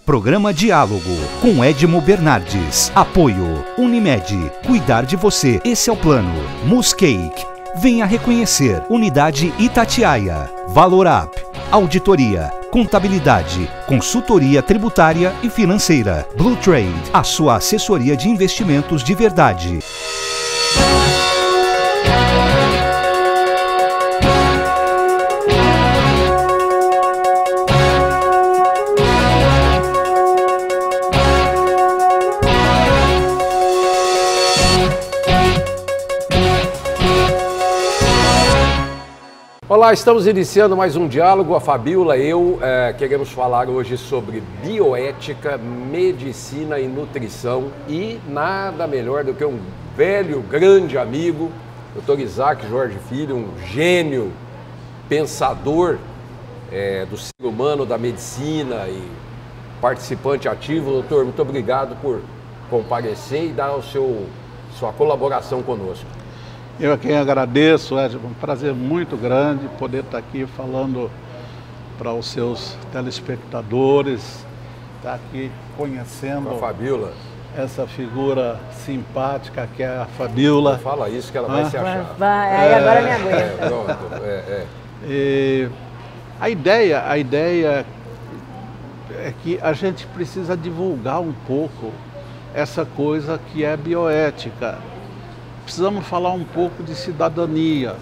Programa Diálogo com Edmo Bernardes. Apoio Unimed. Cuidar de você. Esse é o plano. Muscake. Venha reconhecer. Unidade Itatiaia. Valorap. Auditoria. Contabilidade, consultoria tributária e financeira. Blue Trade, a sua assessoria de investimentos de verdade. Olá, estamos iniciando mais um diálogo. A Fabiola e eu queremos falar hoje sobre bioética, medicina e nutrição. E nada melhor do que um velho, grande amigo, Dr. Isaac Jorge Filho, um gênio, pensador do ser humano, da medicina e participante ativo. Doutor, muito obrigado por comparecer e dar sua colaboração conosco. Eu quem agradeço, Edmo, um prazer muito grande poder estar aqui falando para os seus telespectadores, estar aqui conhecendo a Fabiola, essa figura simpática que é a Fabiola. Não fala isso que ela vai se achar. Aí agora me aguenta. Pronto, E a ideia é que a gente precisa divulgar um pouco essa coisa que é bioética. Precisamos falar um pouco de cidadania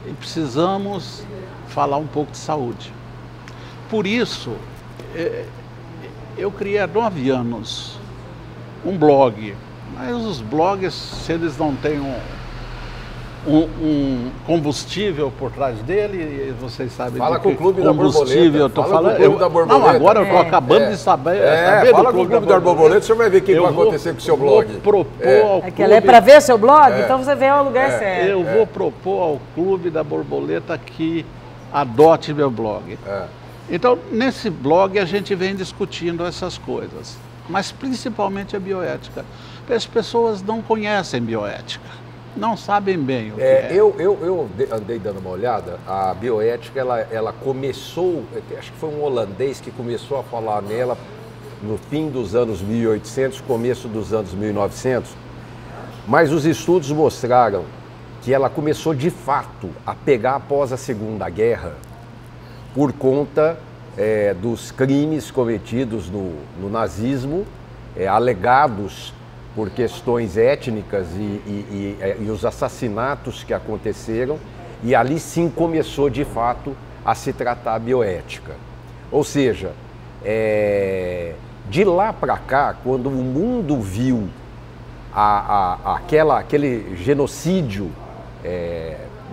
e precisamos falar um pouco de saúde. Por isso, eu criei há 9 anos um blog, mas os blogs, se eles não têm um combustível por trás dele, vocês sabem. Fala com o Clube da Borboleta. Não, agora eu estou acabando de saber. Fala com o Clube da Borboleta, você vai ver o que vai acontecer com o seu blog. Vou propor ao Clube... É para ver seu blog? Então você vê o lugar certo. Eu vou propor ao Clube da Borboleta que adote meu blog. Então, nesse blog a gente vem discutindo essas coisas, mas principalmente a bioética. As pessoas não conhecem bioética. Não sabem bem o que é. Eu andei dando uma olhada. A bioética, ela começou, acho que foi um holandês que começou a falar nela no fim dos anos 1800, começo dos anos 1900, mas os estudos mostraram que ela começou de fato a pegar após a Segunda Guerra por conta dos crimes cometidos no nazismo, alegados por questões étnicas e os assassinatos que aconteceram, e ali sim começou de fato a se tratar a bioética. Ou seja, de lá para cá, quando o mundo viu aquele genocídio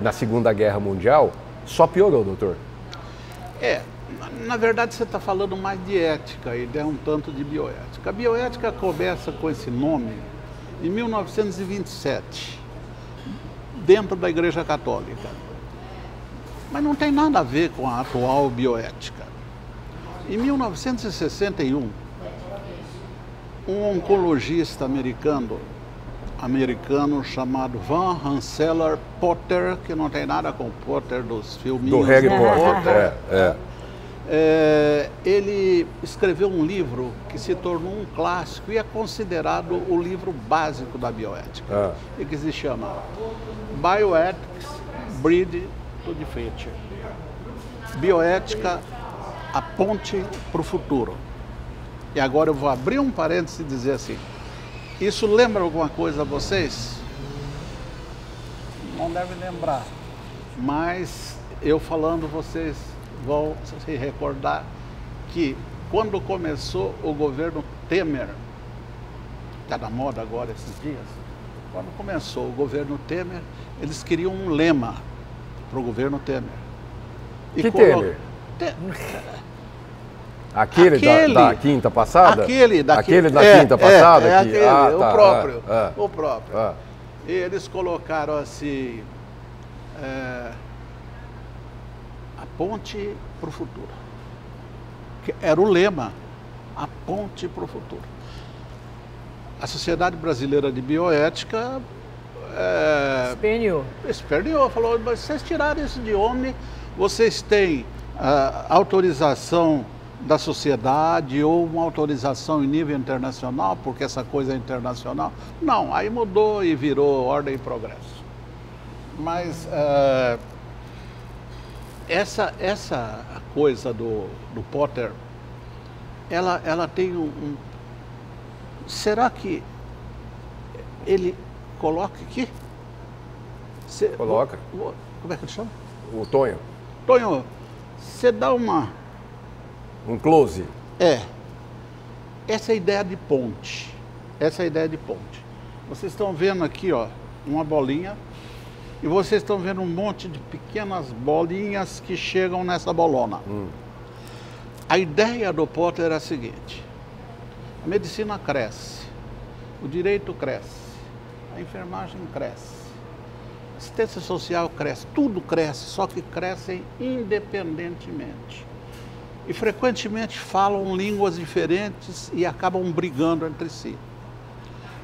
na Segunda Guerra Mundial, só piorou, doutor. Na verdade, você está falando mais de ética e um tanto de bioética. A bioética começa com esse nome em 1927, dentro da Igreja Católica. Mas não tem nada a ver com a atual bioética. Em 1961, um oncologista americano chamado Van Rensselaer Potter, que não tem nada com o Potter dos filminhos. Do Harry Potter. Ele escreveu um livro que se tornou um clássico e é considerado o livro básico da bioética, e que se chama Bioethics Bridge to the Future. Bioética, a ponte para o futuro. E agora eu vou abrir um parênteses e dizer assim, isso lembra alguma coisa a vocês? Não deve lembrar, mas eu falando, vocês vão se recordar que quando começou o governo Temer, está na moda agora esses dias, quando começou o governo Temer, eles queriam um lema para o governo Temer. Que Temer? Aquele da quinta passada? Aquele da quinta passada? O próprio. E eles colocaram assim, a ponte para o futuro. Que era o lema, a ponte para o futuro. A Sociedade Brasileira de Bioética esperneou, falou, mas vocês tiraram isso de onde? Vocês têm autorização da sociedade ou uma autorização em nível internacional, porque essa coisa é internacional. Não, aí mudou e virou ordem e progresso. Mas essa coisa do Potter, ela tem será que ele coloca aqui? Coloca. Como é que ele chama? O Tonho. Tonho, você dá um close. Essa é a ideia de ponte. Essa é a ideia de ponte. Vocês estão vendo aqui, ó, uma bolinha, e vocês estão vendo um monte de pequenas bolinhas que chegam nessa bolona. A ideia do Potter é a seguinte: a medicina cresce, o direito cresce, a enfermagem cresce, a assistência social cresce, tudo cresce, só que crescem independentemente. E frequentemente falam línguas diferentes e acabam brigando entre si.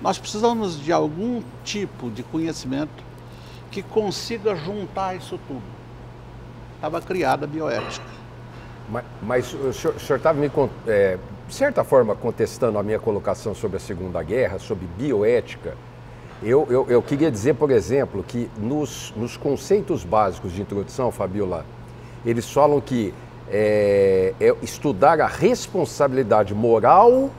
Nós precisamos de algum tipo de conhecimento que consiga juntar isso tudo. Estava criada a bioética. Mas o senhor estava de certa forma contestando a minha colocação sobre a Segunda Guerra, sobre bioética. Eu queria dizer, por exemplo, que nos conceitos básicos de introdução, Fabiola, eles falam que é estudar a responsabilidade moral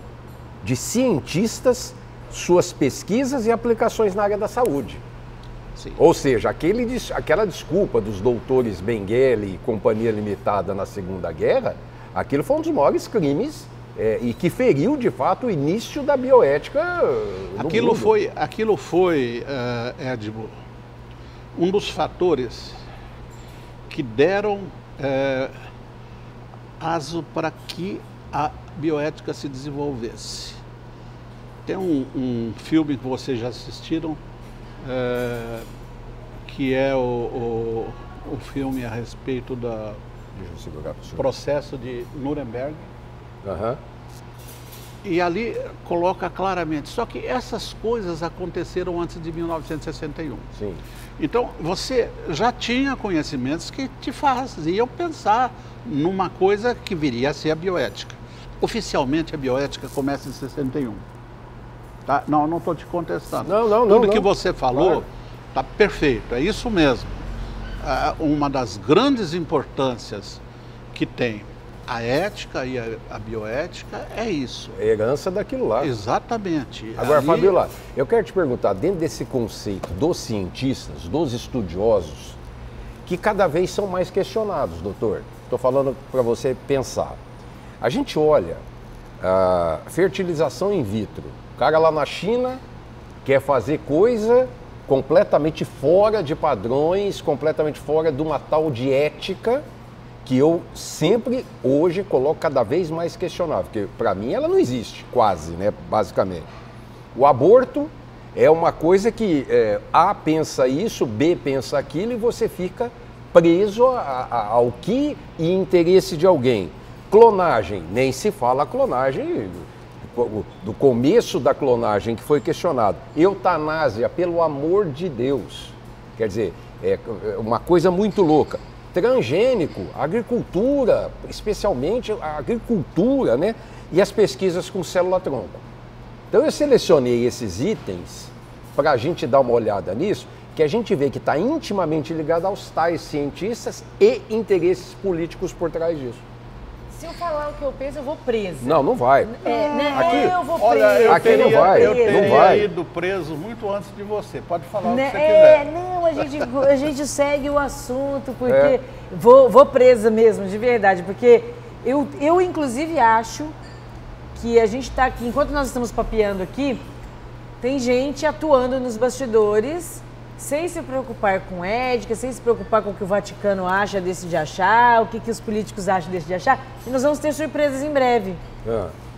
de cientistas, suas pesquisas e aplicações na área da saúde. Sim. Ou seja, aquela desculpa dos doutores Mengele e Companhia Limitada na Segunda Guerra, aquilo foi um dos maiores crimes e que feriu, de fato, o início da bioética no mundo. Aquilo foi, Edmo, um dos fatores que deram aso para que a bioética se desenvolvesse. Tem um filme que vocês já assistiram, que é o filme a respeito do processo de Nuremberg. E ali coloca claramente, só que essas coisas aconteceram antes de 1961. Sim. Então, você já tinha conhecimentos que te faziam pensar numa coisa que viria a ser a bioética. Oficialmente, a bioética começa em 61. Tá? Não estou te contestando. Tudo que você falou está perfeito, é isso mesmo. Uma das grandes importâncias que tem a ética e a bioética é isso. É herança daquilo lá. Exatamente. Agora, Fabiola, eu quero te perguntar, dentro desse conceito dos cientistas, dos estudiosos, que cada vez são mais questionados, doutor, estou falando para você pensar. A gente olha a fertilização in vitro, o cara lá na China quer fazer coisa completamente fora de padrões, completamente fora de uma tal de ética, que eu sempre, hoje, coloco cada vez mais questionável, porque para mim ela não existe, quase, né, basicamente. O aborto é uma coisa que A pensa isso, B pensa aquilo, e você fica preso ao que e interesse de alguém. Clonagem, nem se fala clonagem, do começo da clonagem que foi questionado. Eutanásia, pelo amor de Deus, quer dizer, é uma coisa muito louca. Transgênico, agricultura, especialmente a agricultura, né? E as pesquisas com célula-tronco. Então eu selecionei esses itens para a gente dar uma olhada nisso, que a gente vê que está intimamente ligado aos tais cientistas e interesses políticos por trás disso. Se eu falar o que eu penso, eu vou preso. Não vai. Aqui, eu vou preso. Olha, aqui não vai. Eu não vai. ido preso muito antes de você. Pode falar o que você quiser. Não, a gente segue o assunto, porque vou presa mesmo, de verdade, porque eu inclusive acho que a gente está aqui, enquanto nós estamos papeando aqui, tem gente atuando nos bastidores sem se preocupar com ética, sem se preocupar com o que o Vaticano acha desse de achar, o que os políticos acham desse de achar, e nós vamos ter surpresas em breve.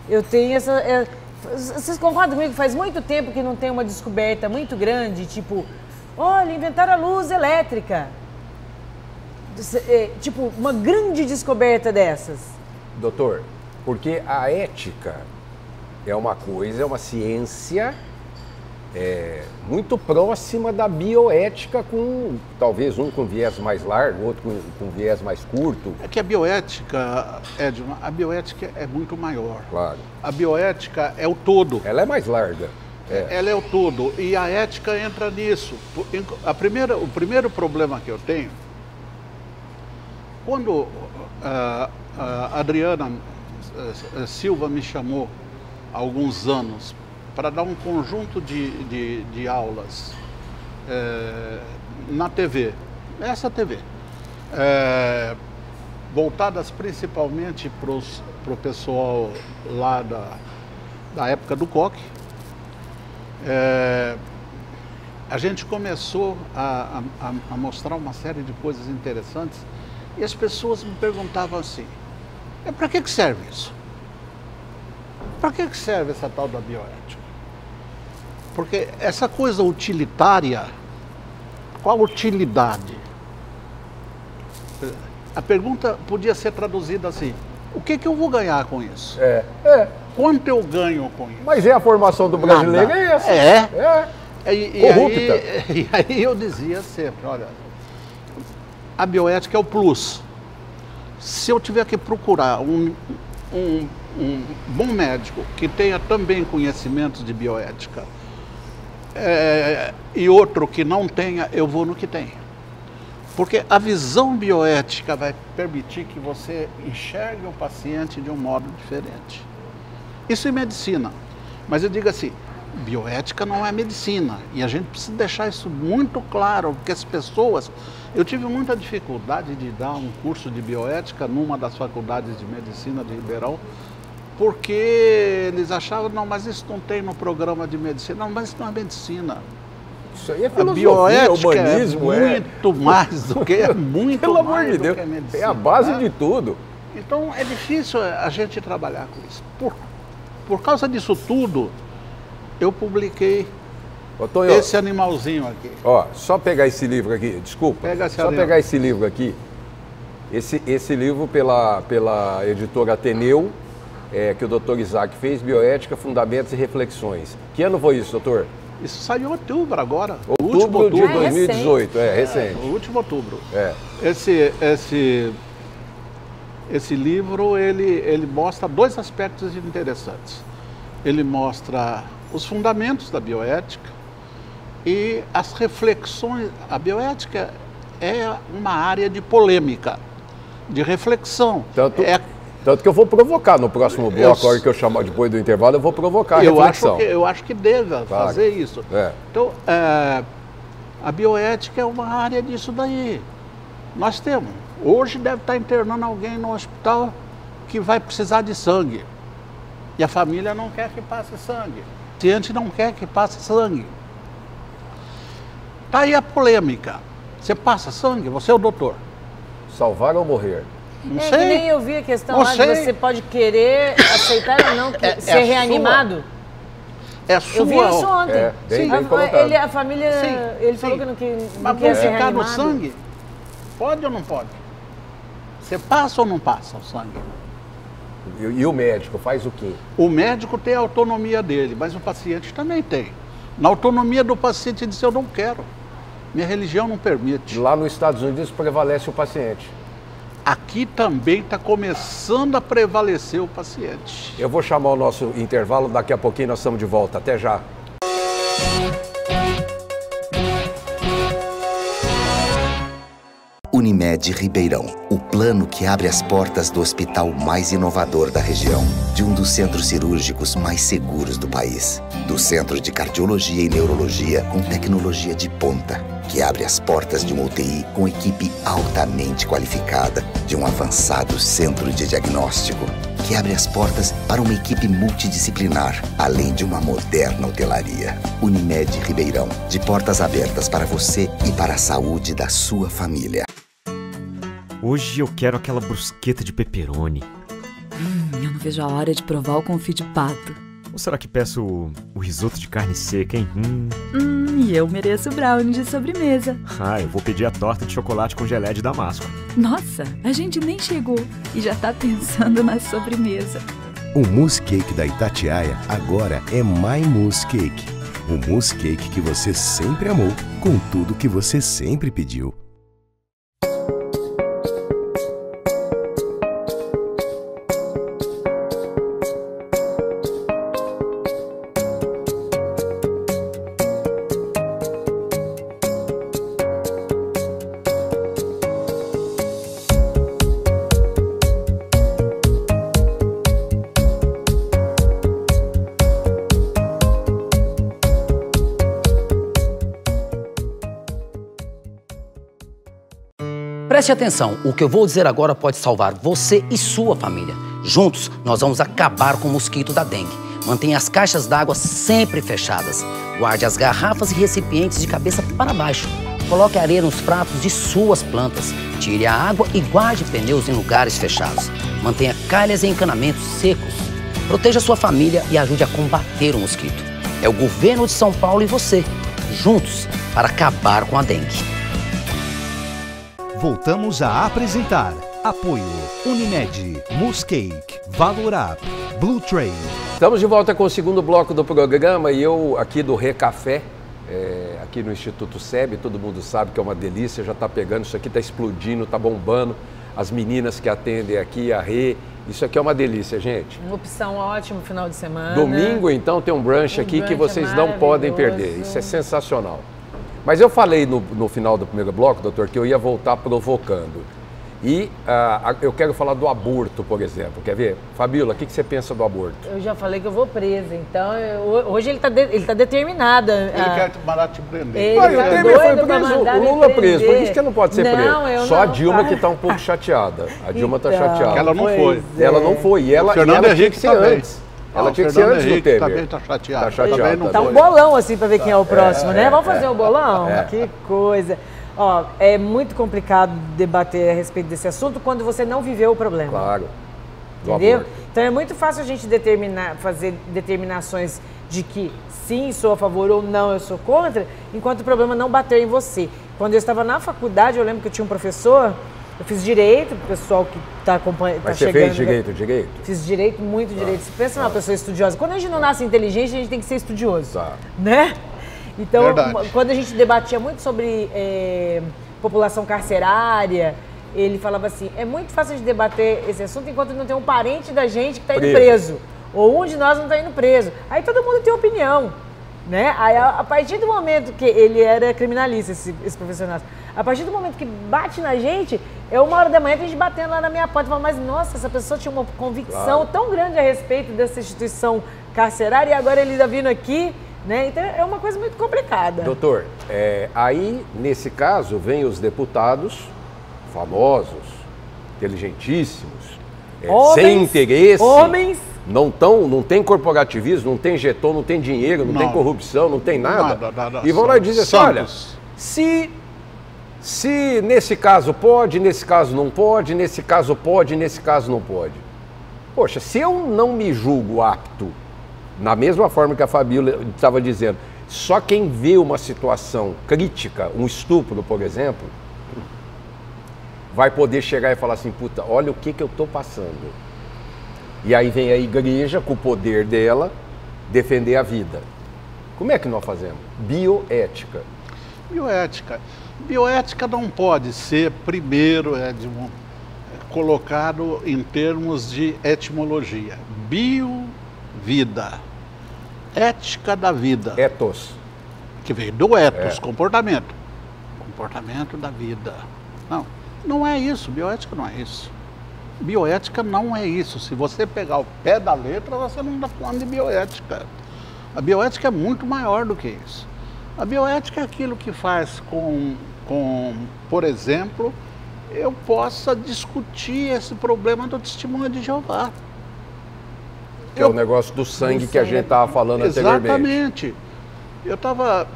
Eu tenho essa... Vocês concordam comigo que faz muito tempo que não tem uma descoberta muito grande, tipo, olha, inventaram a luz elétrica. Tipo, uma grande descoberta dessas. Doutor, porque a ética é uma coisa, é uma ciência, muito próxima da bioética, com talvez um com viés mais largo, outro com viés mais curto. É que a bioética, Edson, a bioética é muito maior. Claro. A bioética é o todo. Ela é mais larga. Ela é o todo. E a ética entra nisso. O primeiro problema que eu tenho, quando a Adriana Silva me chamou há alguns anos para dar um conjunto de aulas na TV, essa TV, voltadas principalmente para o pessoal lá da época do coque, a gente começou a mostrar uma série de coisas interessantes e as pessoas me perguntavam assim, para que serve isso? Para que serve essa tal da bioética? Porque essa coisa utilitária, qual utilidade? A pergunta podia ser traduzida assim, o que eu vou ganhar com isso? Quanto eu ganho com isso? Mas a formação do brasileiro é essa. E aí eu dizia sempre, olha, a bioética é o plus. Se eu tiver que procurar um bom médico que tenha também conhecimentos de bioética e outro que não tenha, eu vou no que tem. Porque a visão bioética vai permitir que você enxergue o paciente de um modo diferente. Isso é medicina. Mas eu digo assim, bioética não é medicina. E a gente precisa deixar isso muito claro, porque as pessoas... Eu tive muita dificuldade de dar um curso de bioética numa das faculdades de medicina de Ribeirão, porque eles achavam, não, mas isso não tem no programa de medicina. Não, mas isso não é medicina. Isso aí é filosofia, bioética, humanismo, muito mais do que muito pelo amor de Deus, que a medicina. É a base de tudo. Então é difícil a gente trabalhar com isso. Por causa disso tudo, eu publiquei esse animalzinho aqui. Ó, só pegar esse livro aqui, desculpa. Pegar esse livro aqui. Esse livro pela editora Ateneu, que o Dr. Isaac fez, Bioética, Fundamentos e Reflexões. Que ano foi isso, doutor? Isso saiu em outubro agora. Outubro de 2018, recente. O último outubro. Esse livro, ele mostra dois aspectos interessantes. Ele mostra os fundamentos da bioética e as reflexões. A bioética é uma área de polêmica, de reflexão. Tanto que eu vou provocar no próximo bloco, a hora que eu chamar depois do intervalo, eu vou provocar a reflexão. Eu acho que deva fazer isso. Então, a bioética é uma área disso daí. Nós temos. Hoje deve estar internando alguém no hospital que vai precisar de sangue. E a família não quer que passe sangue. O paciente não quer que passe sangue. Está aí a polêmica. Você passa sangue? Você é o doutor. Salvar ou morrer? Não sei. Que nem eu vi a questão lá de você pode querer aceitar ou não ser reanimado. É sua. Eu vi isso ontem. Bem a família, ele falou que não quer ser reanimado. No sangue? Pode ou não pode? Você passa ou não passa o sangue? E o médico faz o quê? O médico tem a autonomia dele, mas o paciente também tem. Na autonomia do paciente, ele diz, eu não quero. Minha religião não permite. Lá nos Estados Unidos prevalece o paciente. Aqui também está começando a prevalecer o paciente. Eu vou chamar o nosso intervalo, daqui a pouquinho nós estamos de volta. Até já. Unimed Ribeirão, o plano que abre as portas do hospital mais inovador da região, de um dos centros cirúrgicos mais seguros do país, do centro de cardiologia e neurologia com tecnologia de ponta, que abre as portas de uma UTI com equipe altamente qualificada, de um avançado centro de diagnóstico, que abre as portas para uma equipe multidisciplinar, além de uma moderna hotelaria. Unimed Ribeirão, de portas abertas para você e para a saúde da sua família. Hoje eu quero aquela brusqueta de pepperoni. Eu não vejo a hora de provar o confit de pato. Ou será que peço o risoto de carne seca, hein? E eu mereço o brownie de sobremesa. Eu vou pedir a torta de chocolate com gelé de damasco. Nossa, a gente nem chegou e já tá pensando na sobremesa. O mousse cake da Itatiaia agora é My Mousse Cake. O mousse cake que você sempre amou, com tudo que você sempre pediu. Preste atenção, o que eu vou dizer agora pode salvar você e sua família. Juntos, nós vamos acabar com o mosquito da dengue. Mantenha as caixas d'água sempre fechadas. Guarde as garrafas e recipientes de cabeça para baixo. Coloque areia nos pratos de suas plantas. Tire a água e guarde pneus em lugares fechados. Mantenha calhas e encanamentos secos. Proteja sua família e ajude a combater o mosquito. É o governo de São Paulo e você, juntos, para acabar com a dengue. Voltamos a apresentar apoio Unimed, Mousse Cake, Valor Up, Blue Train. Estamos de volta com o segundo bloco do programa e eu aqui do Recafé, aqui no Instituto SEB, todo mundo sabe que é uma delícia, já está pegando, isso aqui está explodindo, está bombando. As meninas que atendem aqui, a Rê, isso aqui é uma delícia, gente. Uma opção ótima final de semana. Domingo, então, tem um brunch aqui que vocês não podem perder, isso é sensacional. Mas eu falei no final do primeiro bloco, doutor, que eu ia voltar provocando. E eu quero falar do aborto, por exemplo. Quer ver? Fabíola, o que você pensa do aborto? Eu já falei que eu vou presa, então hoje ele tá determinado. Ele quer mandar te prender. Ele o Temer foi preso, o Lula preso. Por que você não pode ser preso? Só a Dilma que está um pouco chateada. A Dilma está chateada. Ela não foi. Ela não foi. E ela tinha que ser antes. Ela tinha que ser antes do Temer. Também está chateado. Tá chateado. Tá um bolão assim para ver quem é o próximo, né? Vamos fazer um bolão? Que coisa. Ó, é muito complicado debater a respeito desse assunto quando você não viveu o problema. Claro. Entendeu? Então é muito fácil a gente fazer determinações de que sim, sou a favor ou não, eu sou contra, enquanto o problema não bateu em você. Quando eu estava na faculdade, eu lembro que eu tinha um professor, eu fiz direito, o pessoal que está acompanhando. Mas você fez direito? Fiz direito, muito direito. Você pensa numa pessoa estudiosa. Quando a gente não nasce inteligente, a gente tem que ser estudioso. Tá. Né? Então, Verdade. quando a gente debatia muito sobre população carcerária, ele falava assim, é muito fácil de debater esse assunto enquanto não tem um parente da gente que está indo preso. Ou um de nós não está indo preso. Aí todo mundo tem opinião. Né? Aí, a partir do momento que ele era criminalista, esse professor nosso, a partir do momento que bate na gente, é 1h da manhã, tem gente batendo lá na minha porta e fala, mas nossa, essa pessoa tinha uma convicção tão grande a respeito dessa instituição carcerária e agora ele está vindo aqui, né? Então é uma coisa muito complicada. Doutor, aí nesse caso vem os deputados famosos, inteligentíssimos, sem interesse. Homens. Não tem corporativismo, não tem jeton, não tem dinheiro, não tem corrupção, não tem nada. E vão lá e dizem assim, olha, se nesse caso pode, nesse caso não pode, nesse caso pode, nesse caso não pode. Poxa, se eu não me julgo apto, na mesma forma que a Fabíola estava dizendo, só quem vê uma situação crítica, um estupro, por exemplo, vai poder chegar e falar assim, puta, olha o que eu estou passando. E aí vem a igreja, com o poder dela, defender a vida. Como é que nós fazemos? Bioética. Bioética não pode ser, primeiro, Edmo, colocado em termos de etimologia. Bio, vida. Ética da vida. Ethos. Que vem do ethos, comportamento. Comportamento da vida. Não é isso. Bioética não é isso. Bioética não é isso. Se você pegar o pé da letra, você não está falando de bioética. A bioética é muito maior do que isso. A bioética é aquilo que faz com por exemplo, eu possa discutir esse problema do testemunho de Jeová. Que é o negócio do sangue que a gente estava falando anteriormente. Exatamente.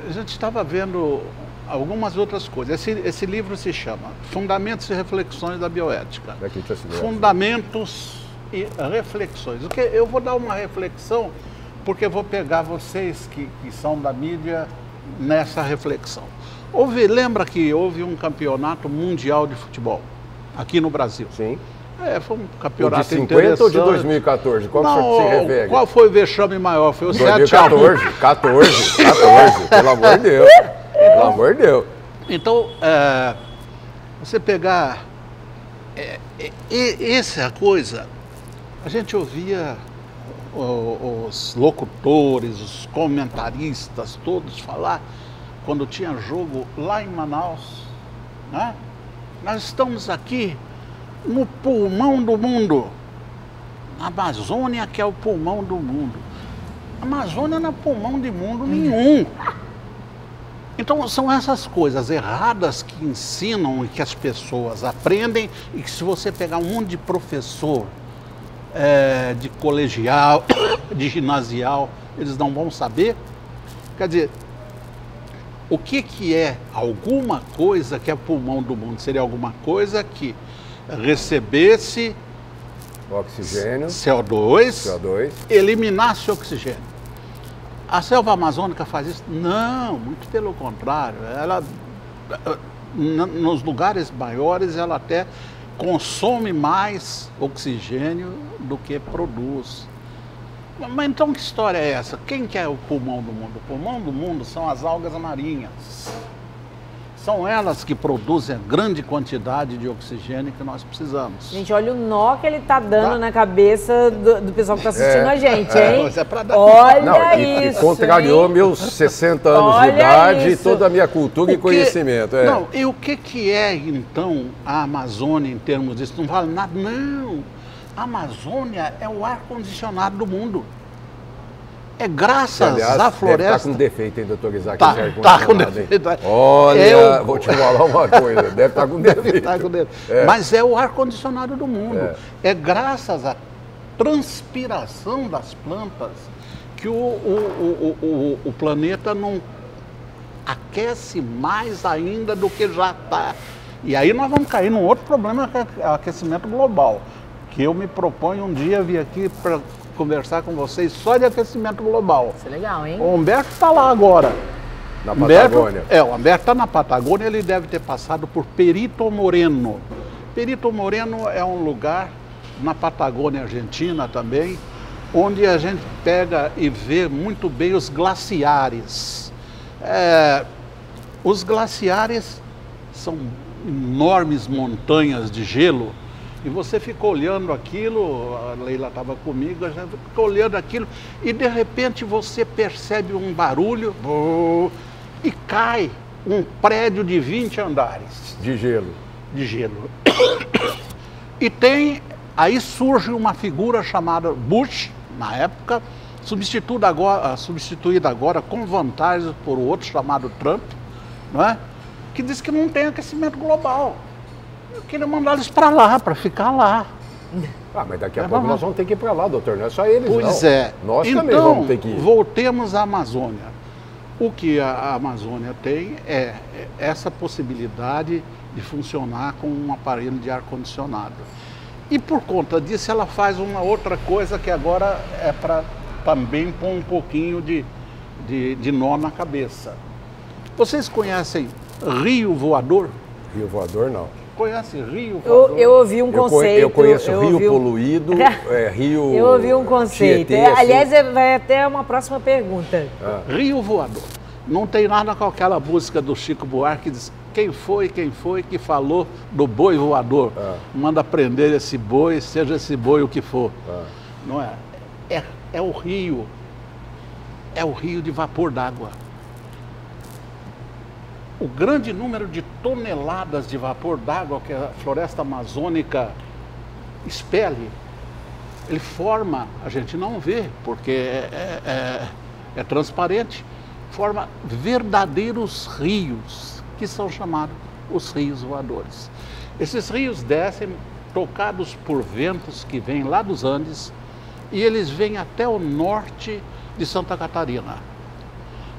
A gente estava vendo algumas outras coisas. Esse livro se chama Fundamentos e Reflexões da Bioética. Fundamentos e Reflexões. Eu vou dar uma reflexão, porque eu vou pegar vocês que são da mídia nessa reflexão. Lembra que houve um campeonato mundial de futebol aqui no Brasil? Sim. Foi um campeonato de 50 interessante. ou de 2014? Qual que o senhor se refere? Qual foi o vexame maior? Foi o 2014, 14, pelo amor de Deus. Pelo amor de Deus. Então, você pegar... essa é a coisa. A gente ouvia os locutores, os comentaristas, todos falar quando tinha jogo lá em Manaus, né? Nós estamos aqui no pulmão do mundo. A Amazônia que é o pulmão do mundo. A Amazônia não é pulmão de mundo nenhum. Então são essas coisas erradas que ensinam e que as pessoas aprendem e que se você pegar um monte de professor de colegial, de ginasial, eles não vão saber. Quer dizer, o que é alguma coisa que é pulmão do mundo? Seria alguma coisa que recebesse oxigênio, CO2, eliminasse oxigênio. A selva amazônica faz isso? Não, muito pelo contrário. Ela, nos lugares maiores, ela até consome mais oxigênio do que produz. Mas então que história é essa? Quem que é o pulmão do mundo? O pulmão do mundo são as algas marinhas. São elas que produzem a grande quantidade de oxigênio que nós precisamos. Gente, olha o nó que ele tá dando na cabeça do pessoal que tá assistindo a gente, hein? Mas é pra dar olha isso, e contrariou meus 60 anos de idade e toda a minha cultura e conhecimento. Não, e o que é, então, a Amazônia em termos disso? Não vale nada? Não. A Amazônia é o ar-condicionado do mundo. É graças à floresta. Deve estar com defeito, hein, doutor Isaac? Tá com defeito. Olha, vou te falar uma coisa, deve estar com defeito. Mas é o ar-condicionado do mundo. É graças à transpiração das plantas que o planeta não aquece mais ainda do que já está. E aí nós vamos cair num outro problema, que é o aquecimento global, que eu me proponho um dia vir aqui para conversar com vocês só de aquecimento global. Isso é legal, hein? O Humberto está lá agora. Na Patagônia. O Humberto está na Patagônia, ele deve ter passado por Perito Moreno. Perito Moreno é um lugar na Patagônia Argentina também, onde a gente pega e vê muito bem os glaciares. Os glaciares são enormes montanhas de gelo. E você fica olhando aquilo, a Leila estava comigo, a gente fica olhando aquilo e de repente você percebe um barulho e cai um prédio de 20 andares. De gelo. De gelo. E aí surge uma figura chamada Bush, na época, substituída agora com vantagens por outro chamado Trump, não é? Que diz que não tem aquecimento global. Eu queria mandar eles para lá, para ficar lá. Mas daqui a pouco nós vamos ter que ir para lá, doutor. Não é só eles, pois não. É. Nós também vamos ter que ir. Voltemos à Amazônia. O que a Amazônia tem é essa possibilidade de funcionar com um aparelho de ar-condicionado. E por conta disso ela faz uma outra coisa que agora é para também pôr um pouquinho de nó na cabeça. Vocês conhecem Rio Voador? Rio Voador, não. Conhece Rio Voador? Eu ouvi um conceito. Eu conheço Rio Poluído, Rio... Eu ouvi um conceito. Tietê, aliás, vai até uma próxima pergunta. Rio Voador. Não tem nada com aquela música do Chico Buarque que diz: quem foi que falou do boi voador? Manda prender esse boi, seja esse boi o que for. Não é? É o rio. É o rio de vapor d'água. O grande número de toneladas de vapor d'água que a floresta amazônica expele, ele forma, a gente não vê, porque é transparente, forma verdadeiros rios, que são chamados os rios voadores. Esses rios descem tocados por ventos que vêm lá dos Andes e eles vêm até o norte de Santa Catarina.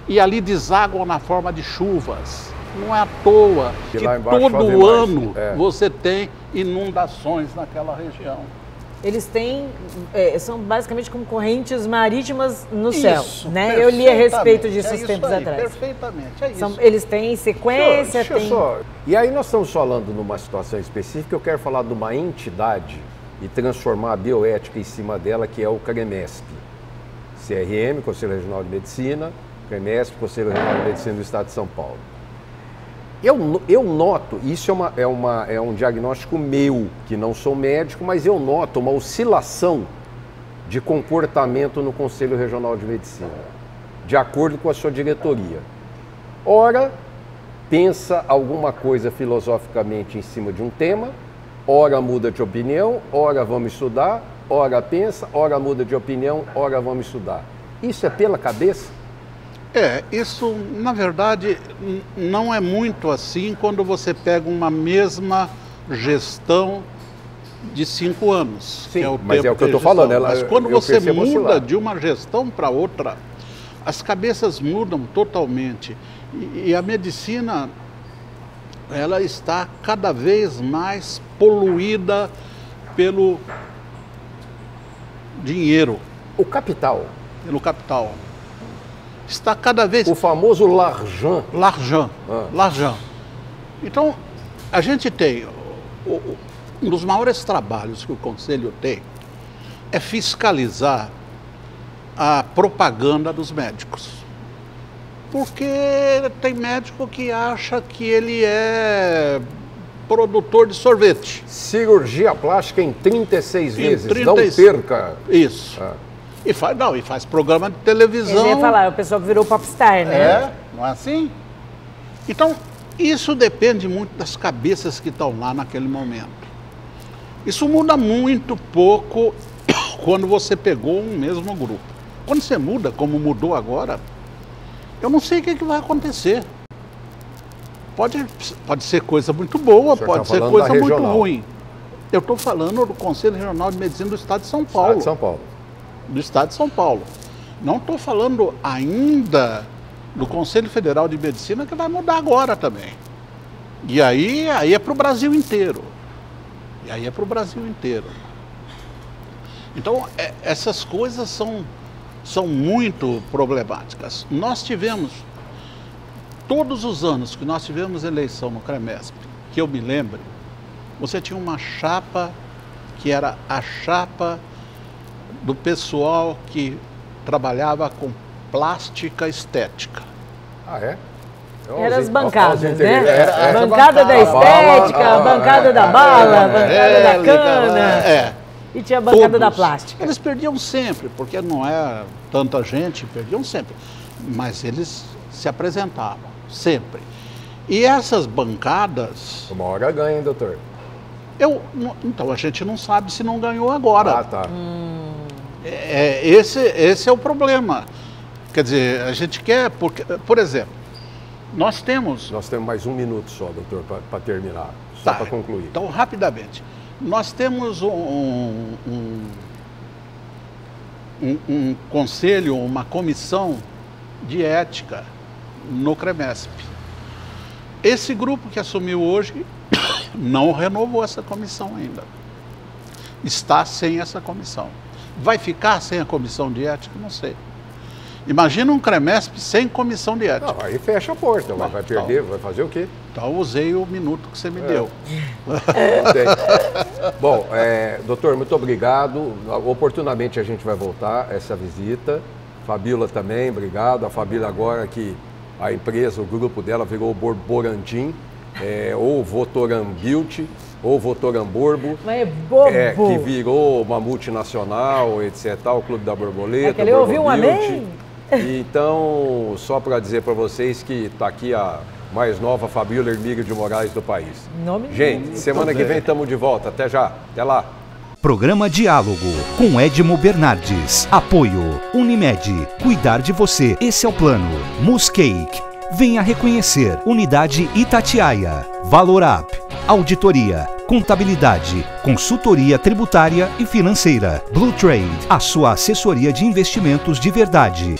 E ali desaguam na forma de chuvas. Não é à toa que todo ano você tem inundações naquela região. eles têm, são basicamente como correntes marítimas no céu, né? Eu li a respeito disso uns tempos atrás. Perfeitamente, é isso. Eles têm sequência, E aí nós estamos falando numa situação específica, eu quero falar de uma entidade e transformar a bioética em cima dela, que é o CREMESP. CRM, Conselho Regional de Medicina, CREMESP, Conselho Regional de Medicina do Estado de São Paulo. Eu noto, isso é um diagnóstico meu, que não sou médico, mas eu noto uma oscilação de comportamento no Conselho Regional de Medicina, de acordo com a sua diretoria. Ora, pensa alguma coisa filosoficamente em cima de um tema, ora muda de opinião, ora vamos estudar, ora pensa, ora muda de opinião, ora vamos estudar. Isso é pela cabeça? Isso, na verdade, não é muito assim quando você pega uma mesma gestão de 5 anos. Sim, que é o mas tempo é o que eu estou gestão. falando. Mas quando você muda oscilar de uma gestão para outra, as cabeças mudam totalmente. E a medicina, ela está cada vez mais poluída pelo dinheiro. O capital. Pelo capital. Está cada vez... O famoso l'argent. L'argent. Então, a gente tem... Um dos maiores trabalhos que o Conselho tem é fiscalizar a propaganda dos médicos. Porque tem médico que acha que ele é produtor de sorvete. Cirurgia plástica em 36 vezes, não perca. Isso. E faz programa de televisão. Eu ia falar, é o pessoal que virou popstar, né? Não é assim? Então, isso depende muito das cabeças que estão lá naquele momento. Isso muda muito pouco quando você pegou um mesmo grupo. Quando você muda, como mudou agora, eu não sei o que vai acontecer. Pode ser coisa muito boa, pode ser coisa muito ruim. Eu estou falando do Conselho Regional de Medicina do Estado de São Paulo. Do Estado de São Paulo. Não estou falando ainda do Conselho Federal de Medicina, que vai mudar agora também. E aí é para o Brasil inteiro. Então, essas coisas são muito problemáticas. Nós tivemos, todos os anos que nós tivemos eleição no CREMESP, que eu me lembre, você tinha uma chapa que era a chapa do pessoal que trabalhava com plástica estética. Ah, é? Eram as bancadas, né? Bancada da estética, bancada da bala, bancada da cana. E tinha a bancada da plástica. Eles perdiam sempre, porque não é tanta gente, perdiam sempre. Mas eles se apresentavam, sempre. E essas bancadas... Uma hora ganha, hein, doutor? Então, a gente não sabe se não ganhou agora. Ah, tá. Esse é o problema. Quer dizer, a gente quer... Porque, por exemplo, nós temos mais 1 minuto só, doutor, para terminar. Só para concluir. Então, rapidamente. Nós temos um conselho, uma comissão de ética no CREMESP. Esse grupo que assumiu hoje não renovou essa comissão ainda. Está sem essa comissão. Vai ficar sem a comissão de ética? Não sei. Imagina um CREMESP sem comissão de ética. Não, aí fecha a porta, vai perder, vai fazer o quê? Então eu usei o minuto que você me deu. Bom, doutor, muito obrigado. Oportunamente a gente vai voltar essa visita. Fabíola também, obrigado. A Fabíola agora que a empresa, o grupo dela virou o Borborantim, ou Votoran Beauty, ou Votoran Borbo. Mas é bobo. Que virou uma multinacional, etc. O Clube da Borboleta. Ele ouviu um amém? Então, só para dizer para vocês que está aqui a mais nova Fabíola Hermílio de Moraes do país. Gente, semana que vem estamos de volta. Até já. Até lá. Programa Diálogo com Edmo Bernardes. Apoio Unimed. Cuidar de você. Esse é o plano. Muscake. Venha reconhecer. Unidade Itatiaia. Valorap. Auditoria. Contabilidade, consultoria tributária e financeira. Blue Trade, a sua assessoria de investimentos de verdade.